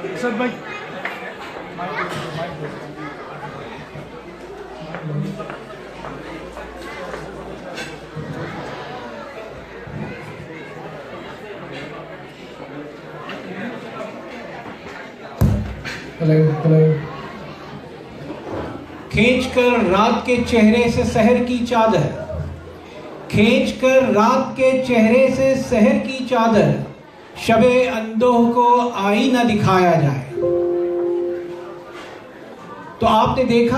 सब भाई खींचकर रात के चेहरे से शहर की चादर, खींचकर रात के चेहरे से शहर की चादर, शबे अंदोह को आईना दिखाया जाए। तो आपने देखा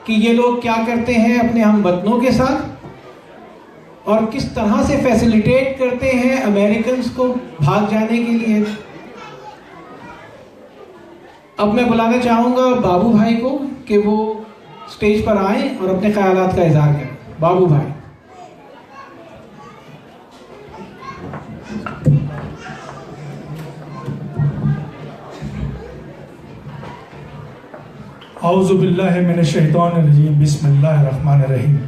कि ये लोग क्या करते हैं अपने हम वतनों के साथ और किस तरह से फैसिलिटेट करते हैं अमेरिकन्स को भाग जाने के लिए। अब मैं बुलाना चाहूंगा बाबू भाई को कि वो स्टेज पर आए और अपने ख्यालात का इजहार करें। बाबू भाई। औज़ु बिल्लाहि मिनश शैतानिर रजीम, बिस्मिल्लाहिर रहमानिर रहीम।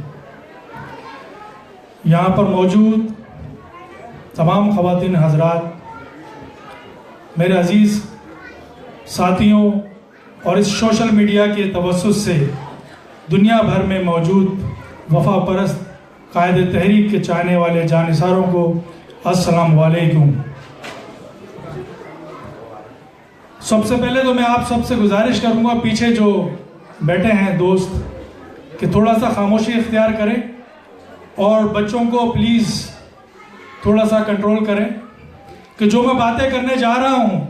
यहाँ पर मौजूद तमाम ख़वातीन हज़रात, मेरे अज़ीज़ साथियों और इस सोशल मीडिया के तवस्सुस से दुनिया भर में मौजूद वफा परस्त कायदे तहरीक के चाहने वाले जानिसारों को अस्सलाम वालेकुम। सबसे पहले तो मैं आप सबसे गुजारिश करूंगा, पीछे जो बैठे हैं दोस्त, कि थोड़ा सा खामोशी इख्तियार करें और बच्चों को प्लीज़ थोड़ा सा कंट्रोल करें कि जो मैं बातें करने जा रहा हूं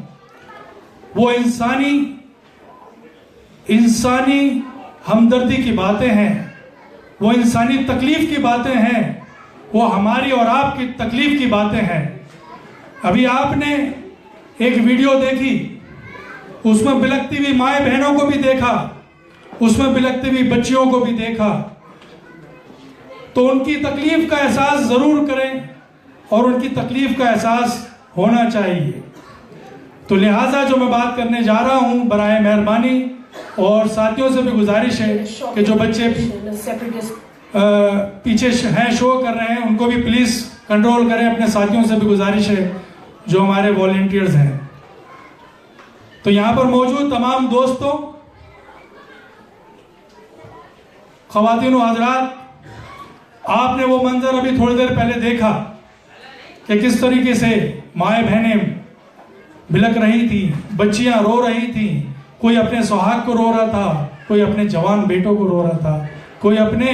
वो इंसानी हमदर्दी की बातें हैं, वो इंसानी तकलीफ की बातें हैं, वो हमारी और आपकी तकलीफ की बातें हैं। अभी आपने एक वीडियो देखी, उसमें बिलखती हुई माए बहनों को भी देखा, उसमें बिलखती हुई बच्चियों को भी देखा, तो उनकी तकलीफ का एहसास जरूर करें और उनकी तकलीफ का एहसास होना चाहिए। तो लिहाजा जो मैं बात करने जा रहा हूं, बराए मेहरबानी और साथियों से भी गुजारिश है कि जो बच्चे पीछे हैं शो कर रहे हैं उनको भी प्लीज कंट्रोल करें। अपने साथियों से भी गुजारिश है जो हमारे वॉलंटियर्स हैं। तो यहां पर मौजूद तमाम दोस्तों, ख़वातीन और हज़रात, आपने वो मंजर अभी थोड़ी देर पहले देखा कि किस तरीके से माए बहनें बिलख रही थी, बच्चियां रो रही थी, कोई अपने सुहाग को रो रहा था, कोई अपने जवान बेटों को रो रहा था, कोई अपने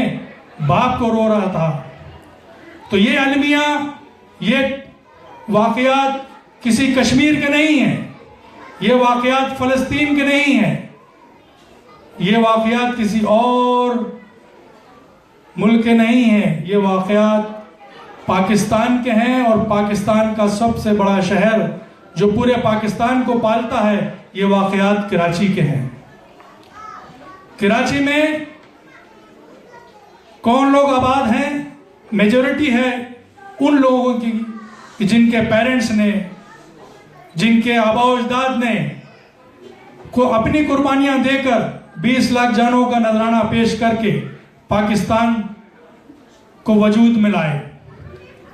बाप को रो रहा था। तो ये अलमिया, ये वाक़यात किसी कश्मीर के नहीं हैं, ये वाक़यात फ़लस्तीन के नहीं हैं, ये वाक़यात किसी और मुल्क के नहीं हैं, ये वाक़यात पाकिस्तान के हैं। और पाकिस्तान का सबसे बड़ा शहर जो पूरे पाकिस्तान को पालता है, ये वाक़यात कराची के हैं। कराची में कौन लोग आबाद हैं? मेजॉरिटी है उन लोगों की जिनके पेरेंट्स ने, जिनके आबा अजदाद ने को अपनी कुर्बानियां देकर 20 लाख जानों का नजराना पेश करके पाकिस्तान को वजूद में लाए।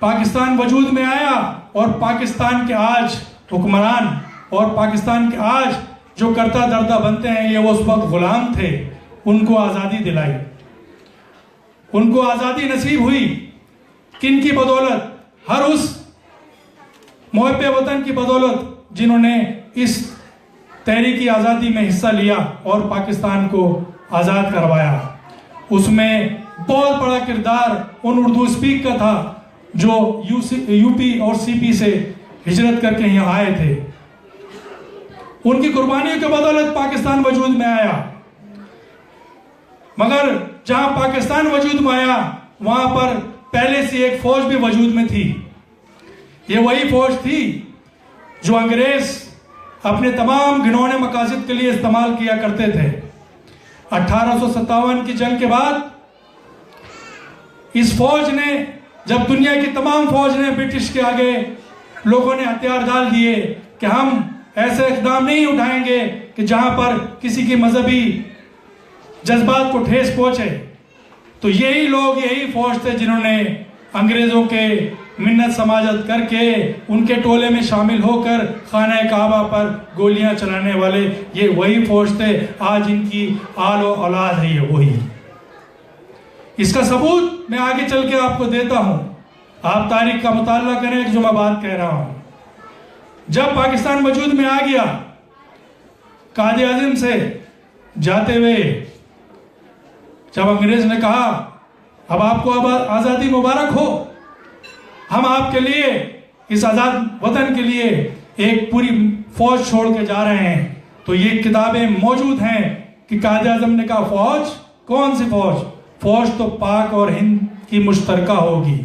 पाकिस्तान वजूद में आया और पाकिस्तान के आज हुक्मरान और पाकिस्तान के आज जो करता दर्दा बनते हैं, ये वो उस वक्त गुलाम थे, उनको आज़ादी दिलाई। उनको आज़ादी नसीब हुई किन की बदौलत? हर उस मुहब्बे वतन की बदौलत जिन्होंने इस तहरीकी आज़ादी में हिस्सा लिया और पाकिस्तान को आज़ाद करवाया। उसमें बहुत बड़ा किरदार उन उर्दू स्पीक का था जो यूपी और सीपी से हिजरत करके यहाँ आए थे। उनकी कुर्बानियों के बदौलत पाकिस्तान वजूद में आया। मगर जहां पाकिस्तान वजूद में आया, वहां पर पहले से एक फौज भी वजूद में थी। ये वही फौज थी जो अंग्रेज अपने तमाम घिनौने मकासद के लिए इस्तेमाल किया करते थे। 1857 की जंग के बाद इस फौज ने, जब दुनिया की तमाम फौज ने ब्रिटिश के आगे लोगों ने हथियार डाल दिए कि हम ऐसे इक़दाम नहीं उठाएंगे कि जहां पर किसी की मजहबी जज्बात को ठेस पहुंचे, तो यही लोग, यही फौज थे जिन्होंने अंग्रेजों के मिन्नत समाजत करके उनके टोले में शामिल होकर खाना काबा पर गोलियां चलाने वाले ये वही फौज थे। आज इनकी आल और औलाद है ये वही। इसका सबूत मैं आगे चल के आपको देता हूं। आप तारीख का मुताला करें जो मैं बात कह रहा हूं। जब पाकिस्तान वजूद में आ गया, कायदे आज़म से जाते हुए जब अंग्रेज ने कहा अब आपको अब आज़ादी मुबारक हो, हम आपके लिए इस आज़ाद वतन के लिए एक पूरी फौज छोड़ के जा रहे हैं, तो ये किताबें मौजूद हैं कि कायदे आज़म ने कहा फौज कौन सी फौज? फौज तो पाक और हिंद की मुश्तरका होगी।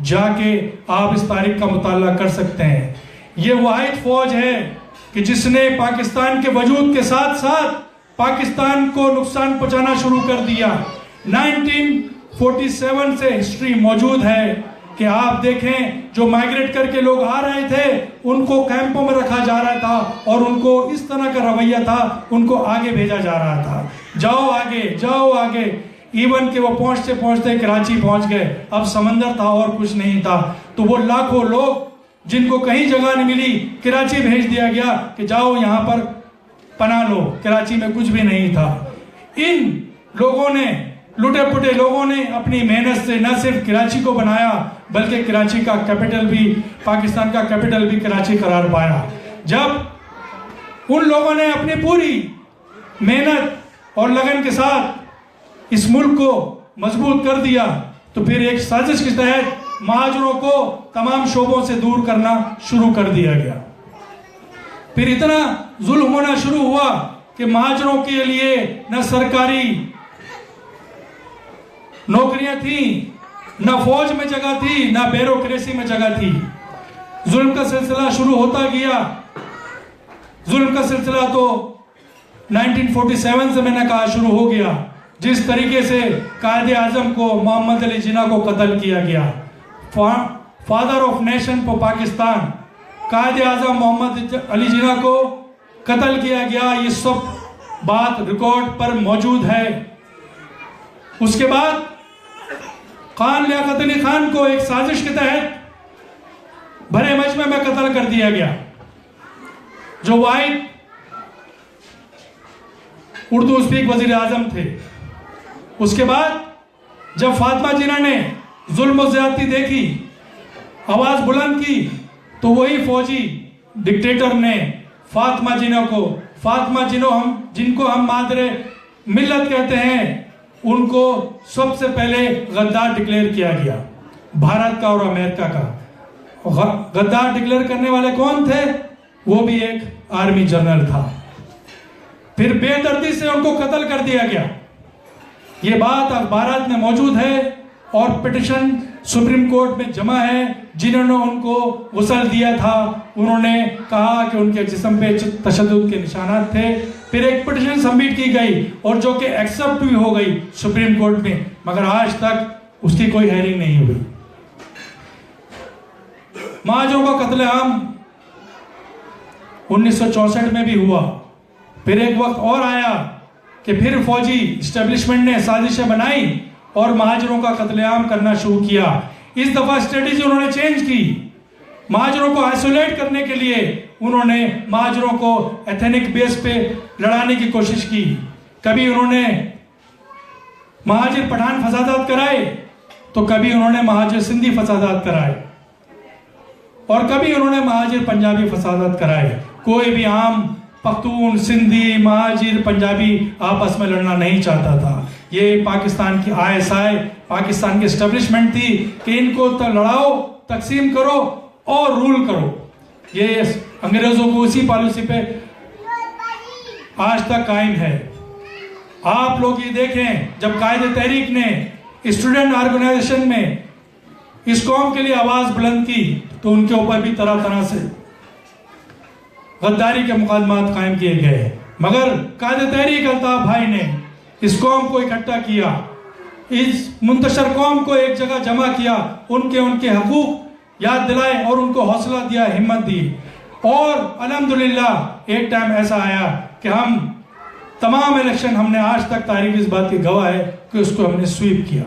जाके आप इस तारीख का मुताला कर सकते हैं। ये वाहिद फौज है कि जिसने पाकिस्तान के वजूद के साथ साथ पाकिस्तान को नुकसान पहुंचाना शुरू कर दिया। 1947 से हिस्ट्री मौजूद है कि आप देखें जो माइग्रेट करके लोग आ रहे थे उनको कैंपों में रखा जा रहा था और उनको इस तरह का रवैया था, उनको आगे भेजा जा रहा था, जाओ आगे जाओ आगे। इवन के वो पहुंचते पहुंचते कराची पहुंच गए। अब समंदर था और कुछ नहीं था, तो वो लाखों लोग जिनको कहीं जगह नहीं मिली कराची भेज दिया गया कि जाओ यहाँ पर पनाह लो। कराची में कुछ भी नहीं था। इन लोगों ने, लुटे पुटे लोगों ने अपनी मेहनत से न सिर्फ कराची को बनाया बल्कि कराची का कैपिटल भी, पाकिस्तान का कैपिटल भी कराची करार पाया। जब उन लोगों ने अपनी पूरी मेहनत और लगन के साथ इस मुल्क को मजबूत कर दिया, तो फिर एक साजिश के तहत महाजरों को तमाम शोबों से दूर करना शुरू कर दिया गया। फिर इतना जुल्म होना शुरू हुआ कि महाजरों के लिए न सरकारी नौकरियां थी, न फौज में जगह थी, न ब्यूरोक्रेसी में जगह थी। जुल्म का सिलसिला शुरू होता गया। जुल्म का सिलसिला तो 1947 से मैंने कहा शुरू हो गया। जिस तरीके से कायदे आज़म को, मोहम्मद अली जिन्ना को कत्ल किया गया, father of nation for Pakistan कायदे आज़म मोहम्मद अली जिन्ना को कत्ल किया गया, ये सब बात रिकॉर्ड पर मौजूद है। उसके बाद खान लियाकत अली खान को एक साजिश के तहत भरे मजमे में कत्ल कर दिया गया, जो वाहिद उर्दू स्पीक वजीर आजम थे। उसके बाद जब फातिमा जिन्ना ने जुल्म और ज्यादती देखी, आवाज बुलंद की, तो वही फौजी डिक्टेटर ने फातिमा जिन्ना जिनको हम मादरे मिल्लत कहते हैं, उनको सबसे पहले गद्दार डिक्लेयर किया गया, भारत का और अमेरिका का। गद्दार डिक्लेयर करने वाले कौन थे? वो भी एक आर्मी जनरल था। फिर बेदर्दी से उनको कत्ल कर दिया गया। ये बात अखबारात में मौजूद है और पिटिशन सुप्रीम कोर्ट में जमा है। जिन्होंने उनको गुस्ल दिया था, उन्होंने कहा कि उनके जिस्म पे तशद्दुद के निशानात थे। फिर एक पिटिशन सबमिट की गई और जो कि एक्सेप्ट भी हो गई सुप्रीम कोर्ट में, मगर आज तक उसकी कोई हेयरिंग नहीं हुई। महाजरों का कत्लेआम 1964 में भी हुआ। फिर एक वक्त और आया कि फिर फौजी इस्टेब्लिशमेंट ने साजिशें बनाई और महाजरों का कत्लेआम करना शुरू किया। इस दफा स्ट्रेटेजी उन्होंने चेंज की। महाजरों को आइसोलेट करने के लिए उन्होंने महाजरों को एथनिक बेस पे लड़ाने की कोशिश की। कभी उन्होंने महाजिर पठान फसादात कराए, तो कभी उन्होंने महाजिर सिंधी फसादात कराए, और कभी उन्होंने महाजिर पंजाबी फसादात कराए। कोई भी आम पख्तून, सिंधी, महाजिर, पंजाबी आपस में लड़ना नहीं चाहता था। ये पाकिस्तान की ISI, पाकिस्तान की एस्टेब्लिशमेंट थी कि इनको तो लड़ाओ, तकसीम करो और रूल करो। ये अंग्रेजों को उसी पॉलिसी पे आज तक कायम है। आप लोग ये देखें, जब कायदे तहरीक ने स्टूडेंट ऑर्गेनाइजेशन में इस कौम के लिए आवाज बुलंद की, तो उनके ऊपर भी तरह तरह से गद्दारी के मुकदमात कायम किए गए। मगर कायदे तहरीक अल्ताफ भाई ने इस कौम को इकट्ठा किया, इस मुंतशर कौम को एक जगह जमा किया, उनके हकूक याद दिलाए और उनको हौसला दिया, हिम्मत दी। और अल्हम्दुलिल्लाह एक टाइम ऐसा आया कि हम तमाम इलेक्शन, हमने आज तक तारीख इस बात की गवाह है कि उसको हमने स्वीप किया।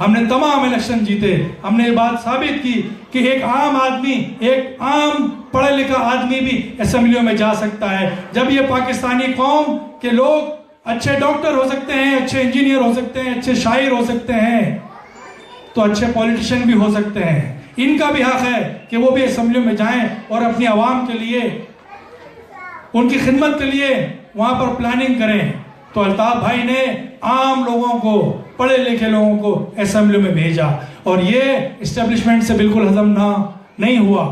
हमने तमाम इलेक्शन जीते, हमने ये बात साबित की कि एक आम आदमी, एक आम पढ़ा लिखा आदमी भी असेंबलियों में जा सकता है। जब ये पाकिस्तानी कौम के लोग अच्छे डॉक्टर हो सकते हैं, अच्छे इंजीनियर हो सकते हैं, अच्छे शायर हो सकते हैं, तो अच्छे पॉलिटिशियन भी हो सकते हैं। इनका भी हक है कि वो भी असेंबलियों में जाएं और अपनी आवाम के लिए, उनकी खिदमत के लिए वहां पर प्लानिंग करें। तो अल्ताफ भाई ने आम लोगों को, पढ़े लिखे लोगों को असेंबली में भेजा और ये इस्टेब्लिशमेंट से बिल्कुल हजम नहीं हुआ।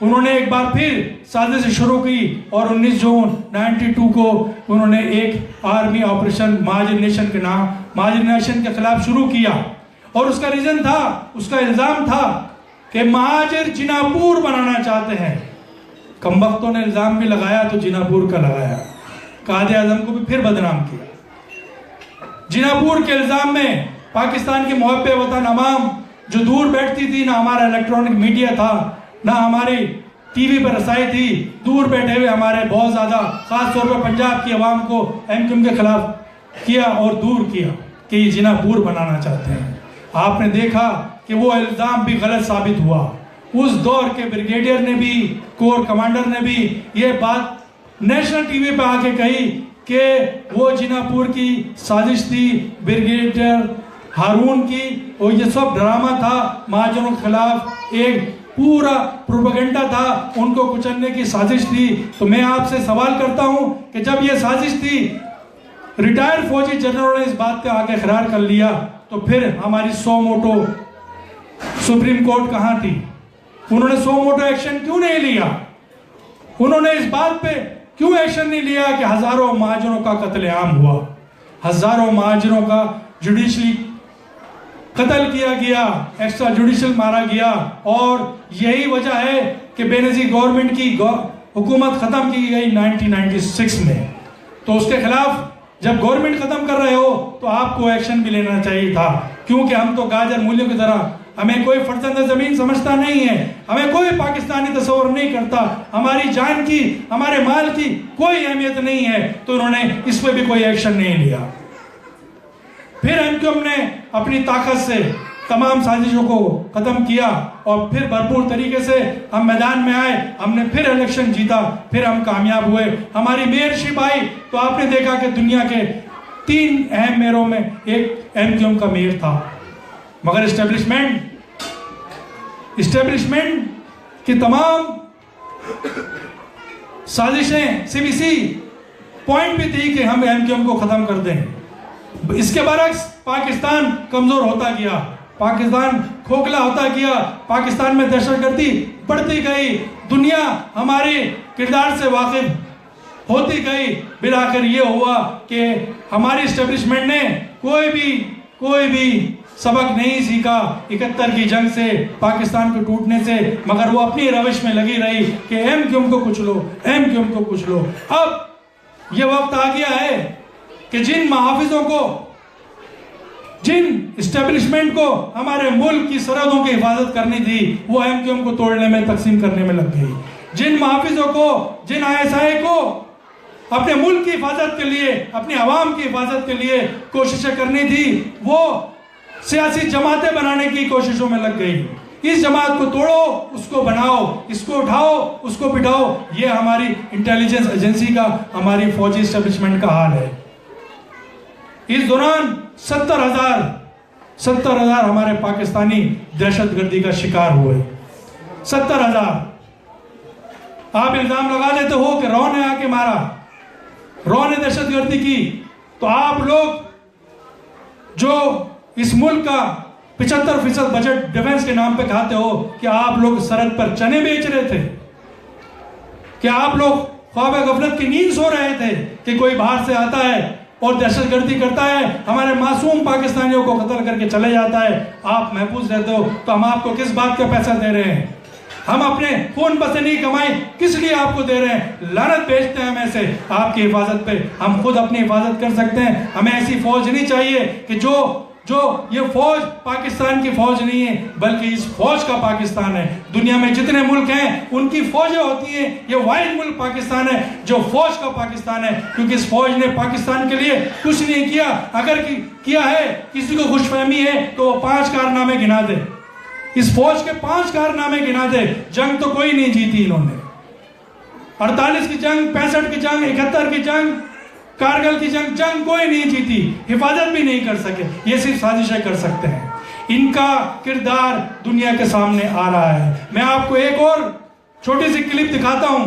उन्होंने एक बार फिर साजिश शुरू की और 19 जून 92 को उन्होंने एक आर्मी ऑपरेशन महाजर नेशन के नाम, महाजर नेशन के खिलाफ शुरू किया। और उसका रीजन था, उसका इल्जाम था कि महाजर जिनापुर बनाना चाहते हैं। कमबख्तों ने इल्जाम भी लगाया तो जिनापुर का लगाया, कायदे आजम को भी फिर बदनाम किया। जिनापुर के इल्जाम में पाकिस्तान के मुहब्बे वतन अवाम जो दूर बैठती थी, ना हमारा इलेक्ट्रॉनिक मीडिया था, ना हमारी टीवी पर रसाई थी, दूर बैठे हुए हमारे बहुत ज़्यादा, खास तौर पर पंजाब की आवाम को एमक्यूएम के खिलाफ किया और दूर किया कि ये जिनापुर बनाना चाहते हैं। आपने देखा कि वो इल्ज़ाम भी गलत साबित हुआ। उस दौर के ब्रिगेडियर ने भी, कोर कमांडर ने भी ये बात नेशनल टीवी पे आके कही कि वो जिनापुर की साजिश थी, ब्रिगेडियर हारून की, और ये सब ड्रामा था, महाजनों के खिलाफ एक पूरा प्रोपेगेंडा था, उनको कुचलने की साजिश थी। तो मैं आपसे सवाल करता हूं कि जब ये साजिश थी, रिटायर्ड फौजी जनरलों ने इस बात का आगे इकरार कर लिया, तो फिर हमारी सो मोटो सुप्रीम कोर्ट कहां थी? उन्होंने सो मोटो एक्शन क्यों नहीं लिया? उन्होंने इस बात पे क्यों एक्शन नहीं लिया कि हजारों महाजरों का कत्लेआम हुआ, हजारों महाजरों का जुडिशली कत्ल किया गया, एक्स्ट्रा जुडिशियल मारा गया। और यही वजह है कि बेनजीर गवर्नमेंट की हुकूमत खत्म की गई 1996 में। तो उसके खिलाफ जब गवर्नमेंट खत्म कर रहे हो तो आपको एक्शन भी लेना चाहिए था, क्योंकि हम तो गाजर मूल्यों की तरह, हमें कोई फर्जंद जमीन समझता नहीं है, हमें कोई पाकिस्तानी तस्वर नहीं करता, हमारी जान की, हमारे माल की कोई अहमियत नहीं है। तो उन्होंने इस पर भी कोई एक्शन नहीं लिया। फिर एमक्यूएम ने अपनी ताकत से तमाम साजिशों को खत्म किया और फिर भरपूर तरीके से हम मैदान में आए, हमने फिर इलेक्शन जीता, फिर हम कामयाब हुए, हमारी मेयरशिप आई। तो आपने देखा कि दुनिया के 3 अहम मेयरों में एक एमक्यूएम का मेयर था। मगर इस्टेब्लिशमेंट की तमाम साजिशें, सीबीसी पॉइंट भी थी कि हम एमक्यूएम को खत्म कर दें। इसके बरक्स पाकिस्तान कमजोर होता गया, पाकिस्तान खोखला होता गया, पाकिस्तान में दहशतगर्दी बढ़ती गई, दुनिया हमारे किरदार से वाकिफ होती गई। फिर आखिर ये हुआ कि हमारी इस्टेब्लिशमेंट ने कोई भी सबक नहीं सीखा 71 की जंग से, पाकिस्तान के टूटने से, मगर वो अपनी रविश में लगी रही कि एमक्यूएम को कुछ लो, एमक्यूएम को कुछ लो। अब ये वक्त आ गया है कि जिन महाफिजों को, जिन इस्टेब्लिशमेंट को हमारे मुल्क की सरहदों की हिफाजत करनी थी, वो एमक्यूएम को तोड़ने में, तकसीम करने में लग गई। जिन महाफिजों को, जिन आईएसआई को अपने मुल्क की हिफाजत के लिए, अपनी आवाम की हिफाजत के लिए कोशिशें करनी थी, वो सियासी जमातें बनाने की कोशिशों में लग गई। इस जमात को तोड़ो, उसको बनाओ, इसको उठाओ, उसको बिठाओ। ये हमारी इंटेलिजेंस एजेंसी का, हमारी फौजी एस्टेब्लिशमेंट का हाल है। इस दौरान 70,000 हमारे पाकिस्तानी दहशतगर्दी का शिकार हुए। 70,000। आप इल्जाम लगा देते हो कि रॉ ने आके मारा, रॉ ने दहशतगर्दी की, तो आप लोग जो इस मुल्क का 75% बजट डिफेंस के नाम पे खाते हो, कि आप लोग सरहद पर चने बेच रहे थे, कि आप लोग ख्वाब गफलत की नींद सो रहे थे कि कोई बाहर से आता है और दहशतगर्दी करता है, हमारे मासूम पाकिस्तानियों को कत्ल करके चले जाता है, आप महफूज रहते हो, तो हम आपको किस बात का पैसा दे रहे हैं? हम अपने खून पसीने की कमाई किस लिए आपको दे रहे हैं? लानत भेजते हैं हमें से आपकी हिफाजत पे, हम खुद अपनी हिफाजत कर सकते हैं। हमें ऐसी फौज नहीं चाहिए कि जो जो ये फौज पाकिस्तान की फौज नहीं है, बल्कि इस फौज का पाकिस्तान है। दुनिया में जितने मुल्क हैं उनकी फौजें होती हैं, ये वाहिद मुल्क पाकिस्तान है जो फौज का पाकिस्तान है, क्योंकि इस फौज ने पाकिस्तान के लिए कुछ नहीं किया। अगर किया है, किसी को खुशफहमी है तो वो 5 कारनामे गिना दे। इस फौज के 5 कारनामे गिना दे। जंग तो कोई नहीं जीती इन्होंने। 48 की जंग, 65 की जंग, 71 की जंग, कारगिल की जंग कोई नहीं जीती, हिफाजत भी नहीं कर सके। ये सिर्फ साजिशें कर सकते हैं। इनका किरदार दुनिया के सामने आ रहा है। मैं आपको एक और छोटी सी क्लिप दिखाता हूं,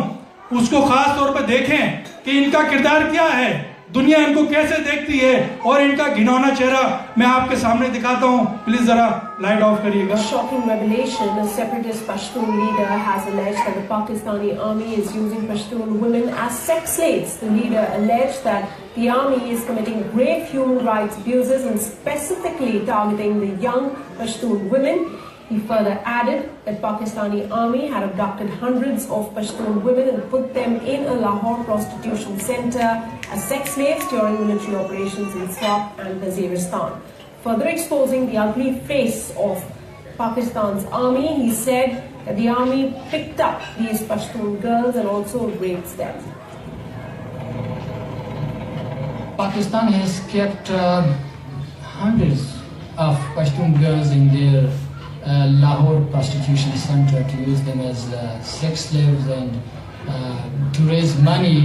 उसको खास तौर पर देखें कि इनका किरदार क्या है, दुनिया इनको कैसे देखती है और इनका घिनौना चेहरा मैं आपके सामने दिखाता हूं। प्लीज जरा लाइट ऑफ करिएगा। Shocking revelation: a separatist Pashtun leader has alleged that the Pakistani army is using Pashtun women as sex slaves. The leader alleged that the army is committing grave human rights abuses and specifically targeting the young Pashtun women. He further added that Pakistani army had abducted hundreds of Pashtun women and put them in a Lahore prostitution center as sex slaves during military operations in Swat and Waziristan. Further exposing the ugly face of Pakistan's army, he said that the army picked up these Pashtun girls and also raped them. Pakistan has kept hundreds of Pashtun girls in their Lahore prostitution center to use them as sex slaves and to raise money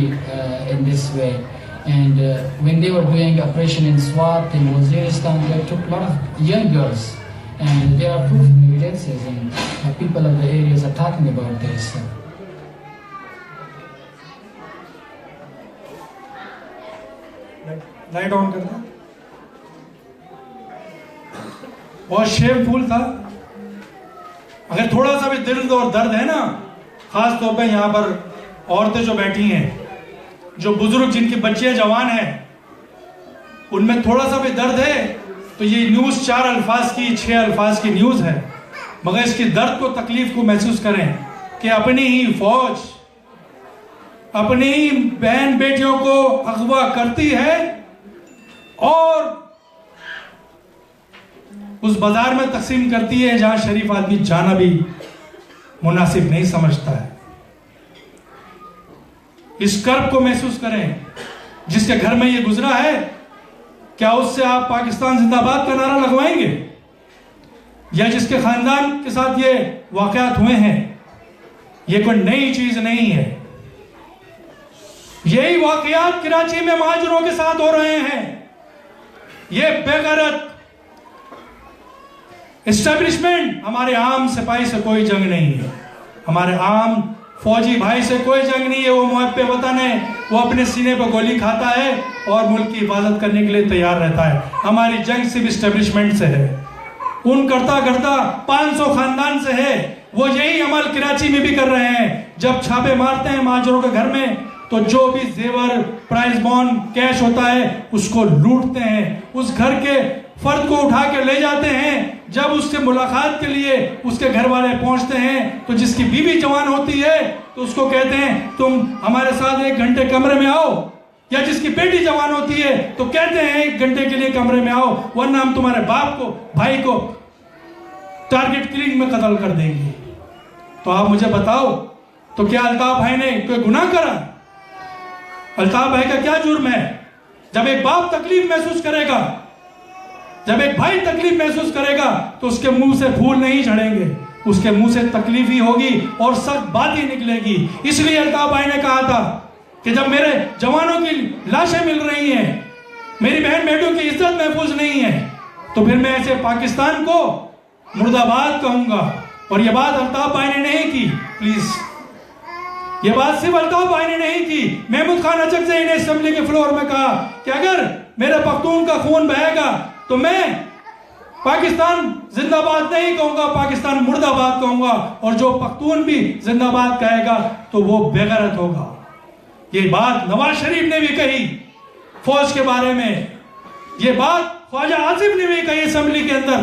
in this way. And when they were doing operation in Swat and Waziristan, they took a lot of young girls, and there are proof and evidences, and people of the areas are talking about this. Light on कर दो। बहुत shameful था। अगर थोड़ा सा भी दिल और दर्द है ना, खास तौर पे यहाँ पर औरतें जो बैठी हैं, जो बुजुर्ग जिनकी बच्चियां जवान हैं, उनमें थोड़ा सा भी दर्द है तो ये न्यूज़ 4 अल्फाज की, 6 अल्फाज की न्यूज़ है, मगर इसकी दर्द को, तकलीफ को महसूस करें कि अपनी ही फौज अपनी ही बहन बेटियों को अगवा करती है और उस बाजार में तकसीम करती है जहां शरीफ आदमी जाना भी मुनासिब नहीं समझता है। इस कर्ब को महसूस करें जिसके घर में ये गुजरा है। क्या उससे आप पाकिस्तान जिंदाबाद का नारा लगवाएंगे? या जिसके खानदान के साथ ये वाकयात हुए हैं, ये कोई नई चीज नहीं है। यही वाकयात कराची में महाजरों के साथ हो रहे हैं। ये बेगैरत एस्टेब्लिशमेंट, हमारे आम सिपाही से कोई जंग नहीं है, हमारे आम फौजी भाई से कोई जंग नहीं है। वो मुहब्बे वतन है, वो अपने सीने पर गोली खाता है और मुल्क की हिफाजत करने के लिए तैयार रहता है। हमारी जंग सिर्फ एस्टेब्लिशमेंट से है, उन करता करता 500 खानदान से है। वो यही अमल कराची में भी कर रहे हैं। जब छापे मारते हैं महाजरों के घर में तो जो भी जेवर, प्राइज बॉन्ड, कैश होता है उसको लूटते हैं, उस घर के फर्द को उठा के ले जाते हैं। जब उससे मुलाकात के लिए उसके घर वाले पहुंचते हैं तो जिसकी बीवी जवान होती है तो उसको कहते हैं तुम हमारे साथ 1 घंटे कमरे में आओ, या जिसकी बेटी जवान होती है तो कहते हैं 1 घंटे के लिए कमरे में आओ, वरना हम तुम्हारे बाप को, भाई को टारगेट किलिंग में कत्ल कर देंगे। तो आप मुझे बताओ, तो क्या अल्ताफ भाई ने कोई गुनाह करा? अल्ताफ भाई का क्या जुर्म है? जब एक बाप तकलीफ महसूस करेगा, जब एक भाई तकलीफ महसूस करेगा तो उसके मुंह से फूल नहीं झड़ेंगे, उसके मुंह से तकलीफ ही होगी और सख्त बात ही निकलेगी। इसलिए अल्ताफ भाई ने कहा था कि जब मेरे जवानों की लाशें मिल रही हैं, मेरी बहन बेटियों की इज्जत महफूज नहीं है, तो फिर मैं ऐसे पाकिस्तान को मुर्दाबाद कहूंगा। और यह बात अल्ताफ भाई ने नहीं की, प्लीज, यह बात सिर्फ अल्ताफ भाई ने नहीं की। महमूद खान अचकज़ई ने असेंबली के फ्लोर में कहा कि अगर मेरे पख्तून का खून बहेगा तो मैं पाकिस्तान जिंदाबाद नहीं कहूंगा, पाकिस्तान मुर्दाबाद कहूंगा, और जो पख्तून भी जिंदाबाद कहेगा तो वो बेगैरत होगा। ये बात नवाज शरीफ ने भी कही फौज के बारे में, ये बात ख्वाजा आसिफ ने भी कही असेंबली के अंदर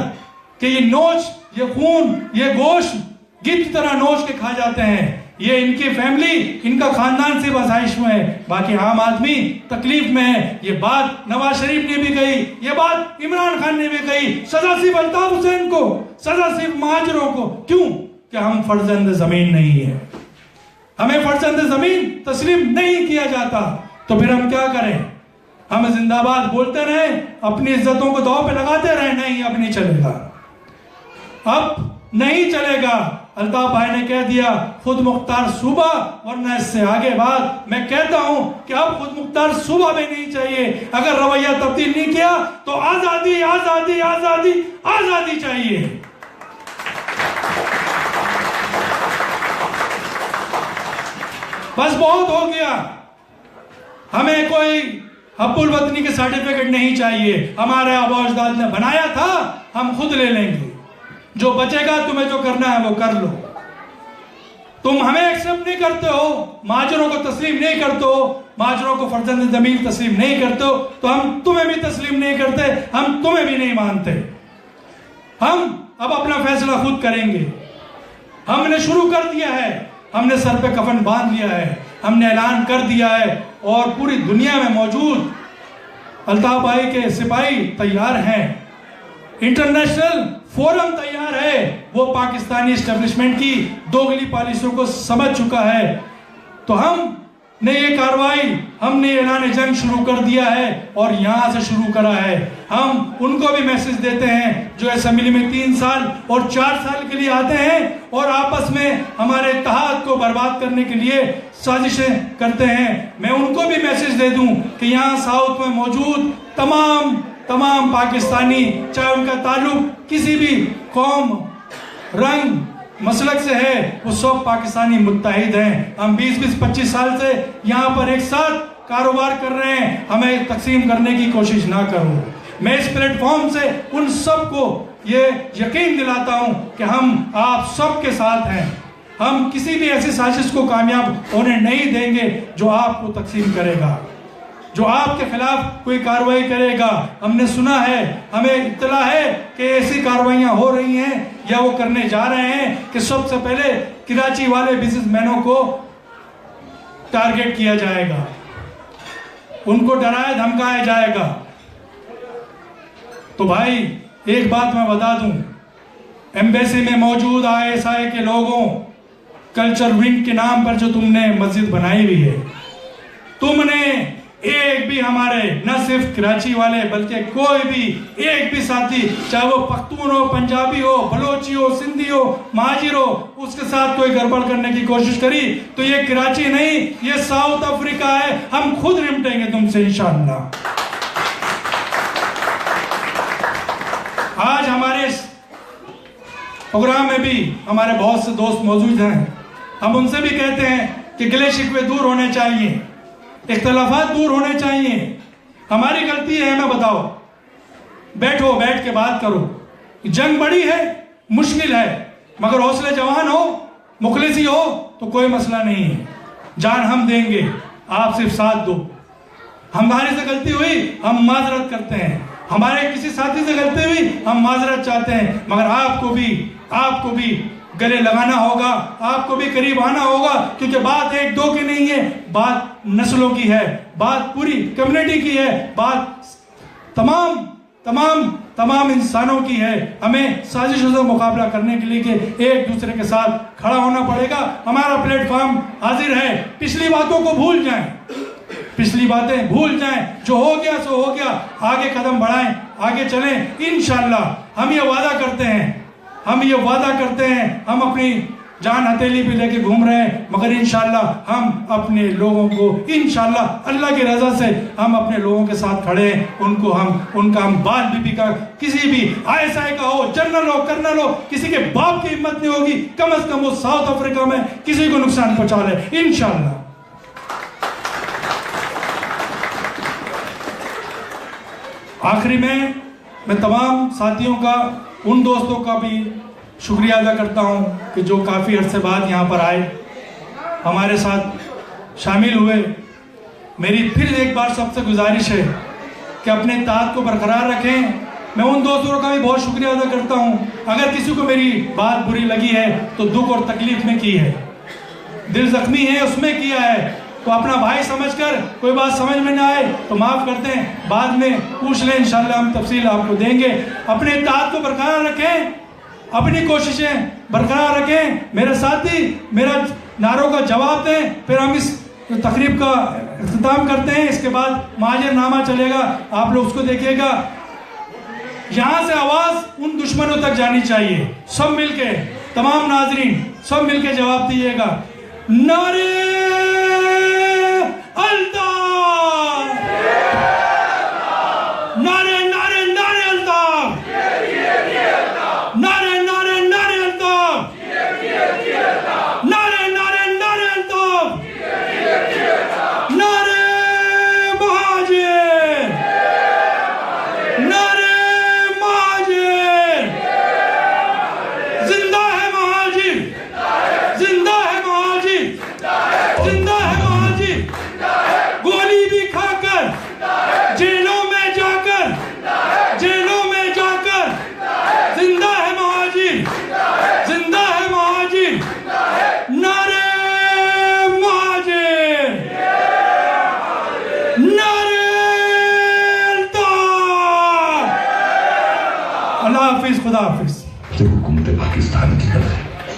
कि ये नोच, ये खून, ये गोश्त गिद्ध की तरह नोच के खा जाते हैं। ये इनकी फैमिली, इनका खानदान सिर्फ आसाइश में है, बाकी आम आदमी तकलीफ में है। ये बात नवाज शरीफ ने भी कही, ये बात इमरान खान ने भी कही। सजा सिर्फ अल्ताफ हुसैन को, सजा सिर्फ महाजरों को। क्यों? कि हम फर्जंद जमीन नहीं है, हमें फर्जंद जमीन तस्लीम नहीं किया जाता। तो फिर हम क्या करें? हम जिंदाबाद बोलते रहे, अपनी इज्जतों को दांव पे लगाते रहे? नहीं, अब नहीं चलेगा, अब नहीं चलेगा। अल्ताफ भाई ने कह दिया खुद मुख्तार सूबा, वरना इससे आगे बात मैं कहता हूं कि अब खुद मुख्तार सूबा भी नहीं चाहिए। अगर रवैया तब्दील नहीं किया तो आजादी आजादी आजादी आजादी चाहिए। बस बहुत हो गया, हमें कोई हब्बुल वतनी के सर्टिफिकेट नहीं चाहिए। हमारे आबा अजदाद ने बनाया था, हम खुद ले लेंगे। जो बचेगा तुम्हें जो करना है वो कर लो। तुम हमें एक्सेप्ट नहीं करते हो, महाजरों को तस्लीम नहीं करते हो, महाजरों को फर्जंद जमीन तस्लीम नहीं करते हो, तो हम तुम्हें भी तस्लीम नहीं करते, हम तुम्हें भी नहीं मानते। हम अब अपना फैसला खुद करेंगे। हमने शुरू कर दिया है, हमने सर पे कफन बांध लिया है, हमने ऐलान कर दिया है और पूरी दुनिया में मौजूद अल्ताफ भाई के सिपाही तैयार हैं, इंटरनेशनल फोरम तैयार है। वो पाकिस्तानी एस्टेब्लिशमेंट की दोगली पॉलिसियों को समझ चुका है। तो हमने ये कार्रवाई, हमने ऐलान जंग शुरू कर दिया है और यहां से शुरू करा है। हम उनको भी मैसेज देते हैं जो असेंबली में 3 साल और 4 साल के लिए आते हैं और आपस में हमारे इत्तेहाद को बर्बाद करने के लिए साजिशें करते हैं। मैं उनको भी मैसेज दे दूं कि यहाँ साउथ में मौजूद तमाम पाकिस्तानी, चाहे उनका ताल्लुक किसी भी कौम, रंग, मसलक से है, वो सब पाकिस्तानी मुत्तहिद हैं। हम 20-25 साल से यहाँ पर एक साथ कारोबार कर रहे हैं, हमें तकसीम करने की कोशिश ना करो। मैं इस प्लेटफॉर्म से उन सबको ये यकीन दिलाता हूँ कि हम आप सबके साथ हैं। हम किसी भी ऐसी साजिश को कामयाब होने नहीं देंगे जो आपको तकसीम करेगा, जो आपके खिलाफ कोई कार्रवाई करेगा। हमने सुना है, हमें इत्तला है कि ऐसी कार्रवाइयां हो रही हैं या वो करने जा रहे हैं कि सबसे पहले कराची वाले बिजनेसमैनों को टारगेट किया जाएगा, उनको डराया धमकाया जाएगा। तो भाई एक बात मैं बता दूं, एम्बेसी में मौजूद ISI के लोगों, कल्चर विंग के नाम पर जो तुमने मस्जिद बनाई हुई है, तुमने एक भी हमारे न सिर्फ कराची वाले बल्कि कोई भी एक भी साथी, चाहे वो पख्तून हो, पंजाबी हो, बलोची हो, सिंधी हो, महाजिर हो, उसके साथ कोई गड़बड़ करने की कोशिश करी तो ये कराची नहीं, ये साउथ अफ्रीका है। हम खुद निपटेंगे तुमसे इंशाअल्लाह। आज हमारे प्रोग्राम में भी हमारे बहुत से दोस्त मौजूद हैं। हम उनसे भी कहते हैं कि गिले शिकवे दूर होने चाहिए, इख्तलाफात दूर होने चाहिए। हमारी गलती है, हमें बताओ, बैठो, बैठ के बात करो। जंग बड़ी है, मुश्किल है, मगर हौसले जवान हो, मुखलिसी हो तो कोई मसला नहीं है। जान हम देंगे, आप सिर्फ साथ दो। हमारे से गलती हुई हम माजरत करते हैं, हमारे किसी साथी से गलती हुई हम माजरत चाहते हैं, मगर आपको भी गले लगाना होगा, आपको भी करीब आना होगा, क्योंकि बात 1-2 की नहीं है, बात नस्लों की है, बात पूरी कम्युनिटी की है, बात तमाम इंसानों की है। हमें साजिशों से मुकाबला करने के लिए कि एक दूसरे के साथ खड़ा होना पड़ेगा। हमारा प्लेटफॉर्म हाजिर है। पिछली बातों को भूल जाएं, पिछली बातें भूल जाएं, जो हो गया सो हो गया, आगे कदम बढ़ाएं, आगे चलें इंशाअल्लाह। हम ये वादा करते हैं, हम अपनी जान हथेली पे लेके घूम रहे हैं, मगर इंशाअल्लाह हम अपने लोगों को, इंशाअल्लाह अल्लाह की रजा से हम अपने लोगों के साथ खड़े हैं। उनका हम बाल बीबी का, किसी भी ISI का हो, जनरल हो, कर्नल हो, किसी के बाप की हिम्मत नहीं होगी, कम से कम वो साउथ अफ्रीका में किसी को नुकसान पहुंचा ले इंशाअल्लाह। आखिरी में मैं तमाम साथियों का, उन दोस्तों का भी शुक्रिया अदा करता हूं कि जो काफ़ी अरसे बाद यहाँ पर आए, हमारे साथ शामिल हुए। मेरी फिर एक बार सबसे गुजारिश है कि अपने इत्तेहाद को बरकरार रखें। मैं उन दोस्तों का भी बहुत शुक्रिया अदा करता हूं, अगर किसी को मेरी बात बुरी लगी है तो दुख और तकलीफ में की है, दिल जख्मी है उसमें किया है। तो अपना भाई समझकर कोई बात समझ में ना आए तो माफ़ करते हैं, बाद में पूछ लें, इंशाल्लाह हम तफसील आपको देंगे। अपने इत्तेहाद को बरकरार रखें, अपनी कोशिशें बरकरार रखें। मेरे साथी मेरा नारों का जवाब दें, फिर हम इस तकरीब का इख्तिताम करते हैं। इसके बाद महाजरनामा चलेगा, आप लोग उसको देखिएगा। यहाँ से आवाज़ उन दुश्मनों तक जानी चाहिए। सब मिलके, तमाम नाजरीन सब मिलके जवाब दीजिएगा। नारे अल्ताफ, नारे नारे नारे अल्ताफ, नारे नारे नारे अल्ताफ, नारे नारे नारे अल्ताफ, नारे महाजिर, नारे महाजिर, जिंदा है महाजिर, जिंदा है महाजिर, जिंदा है महाजिर, गोली भी खाकर, जेलों में जाकर, जेलों में जाकर, जिंदा है महाजिर, जिंदा है महाजिर, नारे महाजिर, नारे अल्ताफ। अल्लाह हाफिज, खुदा हाफिज। हुकूमत पाकिस्तान की तरफ